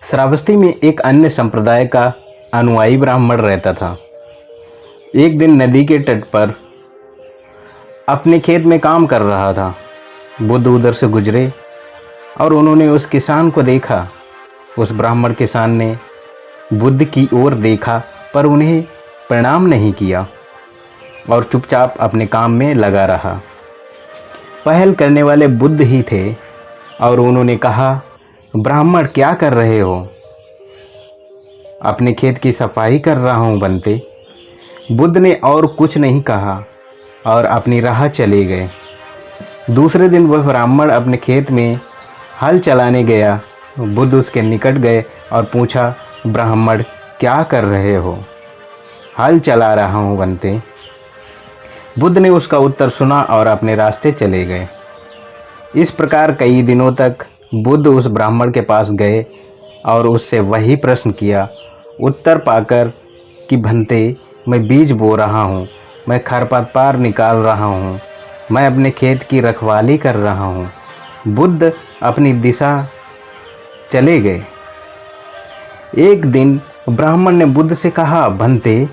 श्रावस्ती में एक अन्य संप्रदाय का अनुयायी ब्राह्मण रहता था। एक दिन नदी के तट पर अपने खेत में काम कर रहा था। बुद्ध उधर से गुजरे और उन्होंने उस किसान को देखा। उस ब्राह्मण किसान ने बुद्ध की ओर देखा पर उन्हें प्रणाम नहीं किया और चुपचाप अपने काम में लगा रहा। पहल करने वाले बुद्ध ही थे और उन्होंने कहा, ब्राह्मण क्या कर रहे हो? अपने खेत की सफाई कर रहा हूँ बंते। बुद्ध ने और कुछ नहीं कहा और अपनी राह चले गए। दूसरे दिन वह ब्राह्मण अपने खेत में हल चलाने गया। बुद्ध उसके निकट गए और पूछा, ब्राह्मण क्या कर रहे हो? हल चला रहा हूँ बंते। बुद्ध ने उसका उत्तर सुना और अपने रास्ते चले गए। इस प्रकार कई दिनों तक बुद्ध उस ब्राह्मण के पास गए और उससे वही प्रश्न किया। उत्तर पाकर कि भंते, मैं बीज बो रहा हूँ, मैं खरपतवार निकाल रहा हूँ, मैं अपने खेत की रखवाली कर रहा हूँ। बुद्ध अपनी दिशा चले गए। एक दिन ब्राह्मण ने बुद्ध से कहा, भंते,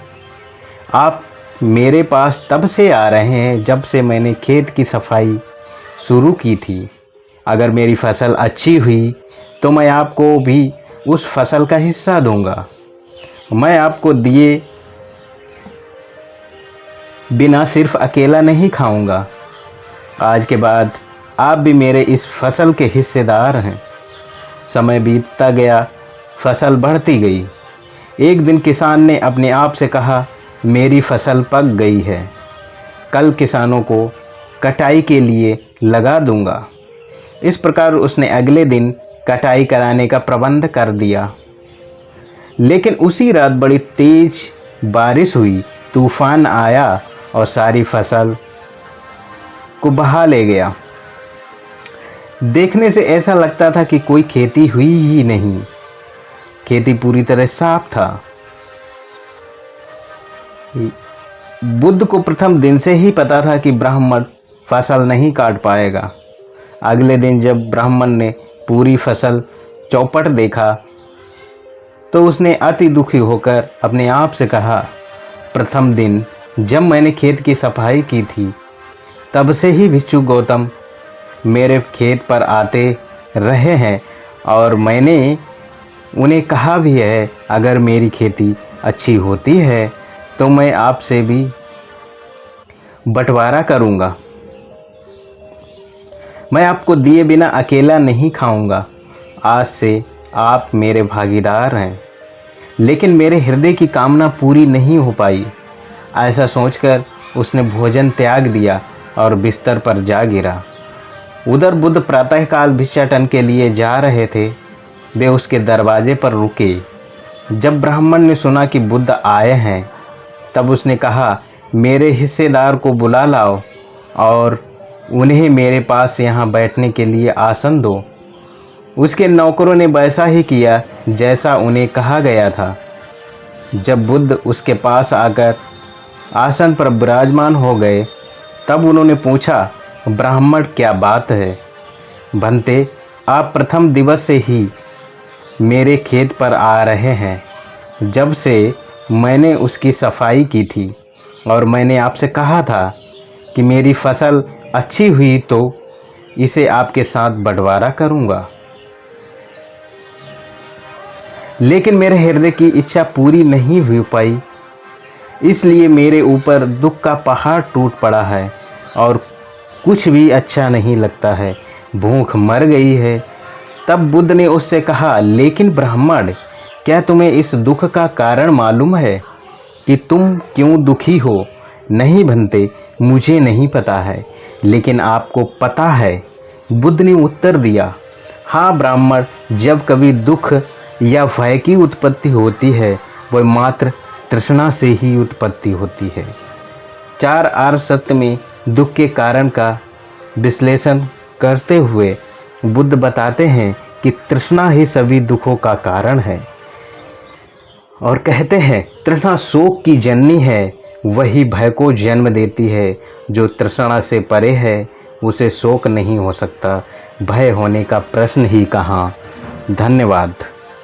आप मेरे पास तब से आ रहे हैं जब से मैंने खेत की सफाई शुरू की थी। अगर मेरी फसल अच्छी हुई तो मैं आपको भी उस फसल का हिस्सा दूंगा। मैं आपको दिए बिना सिर्फ अकेला नहीं खाऊंगा। आज के बाद आप भी मेरे इस फसल के हिस्सेदार हैं। समय बीतता गया, फसल बढ़ती गई। एक दिन किसान ने अपने आप से कहा, मेरी फसल पक गई है, कल किसानों को कटाई के लिए लगा दूंगा। इस प्रकार उसने अगले दिन कटाई कराने का प्रबंध कर दिया। लेकिन उसी रात बड़ी तेज बारिश हुई, तूफान आया और सारी फसल को बहा ले गया। देखने से ऐसा लगता था कि कोई खेती हुई ही नहीं। खेती पूरी तरह साफ था। बुद्ध को प्रथम दिन से ही पता था कि ब्राह्मण फसल नहीं काट पाएगा। अगले दिन जब ब्राह्मण ने पूरी फसल चौपट देखा तो उसने अति दुखी होकर अपने आप से कहा, प्रथम दिन जब मैंने खेत की सफाई की थी तब से ही भिक्षु गौतम मेरे खेत पर आते रहे हैं और मैंने उन्हें कहा भी है, अगर मेरी खेती अच्छी होती है तो मैं आपसे भी बंटवारा करूंगा। मैं आपको दिए बिना अकेला नहीं खाऊंगा। आज से आप मेरे भागीदार हैं। लेकिन मेरे हृदय की कामना पूरी नहीं हो पाई। ऐसा सोचकर उसने भोजन त्याग दिया और बिस्तर पर जा गिरा। उधर बुद्ध प्रातःकाल भिक्षाटन के लिए जा रहे थे। वे उसके दरवाजे पर रुके। जब ब्राह्मण ने सुना कि बुद्ध आए हैं तब उसने कहा, मेरे हिस्सेदार को बुला लाओ और उन्हें मेरे पास यहाँ बैठने के लिए आसन दो। उसके नौकरों ने वैसा ही किया जैसा उन्हें कहा गया था। जब बुद्ध उसके पास आकर आसन पर विराजमान हो गए तब उन्होंने पूछा, ब्राह्मण क्या बात है? भंते, आप प्रथम दिवस से ही मेरे खेत पर आ रहे हैं जब से मैंने उसकी सफाई की थी और मैंने आपसे कहा था कि मेरी फसल अच्छी हुई तो इसे आपके साथ बंटवारा करूंगा। लेकिन मेरे हृदय की इच्छा पूरी नहीं हो पाई, इसलिए मेरे ऊपर दुख का पहाड़ टूट पड़ा है और कुछ भी अच्छा नहीं लगता है। भूख मर गई है। तब बुद्ध ने उससे कहा, लेकिन ब्राह्मण, क्या तुम्हें इस दुख का कारण मालूम है कि तुम क्यों दुखी हो? नहीं भंते, मुझे नहीं पता है, लेकिन आपको पता है। बुद्ध ने उत्तर दिया, हाँ ब्राह्मण, जब कभी दुख या भय की उत्पत्ति होती है वह मात्र तृष्णा से ही उत्पत्ति होती है। 4 आर्य सत्य में दुख के कारण का विश्लेषण करते हुए बुद्ध बताते हैं कि तृष्णा ही सभी दुखों का कारण है और कहते हैं, तृष्णा शोक की जननी है, वही भय को जन्म देती है। जो तृष्णा से परे है उसे शोक नहीं हो सकता। भय होने का प्रश्न ही कहाँ। धन्यवाद।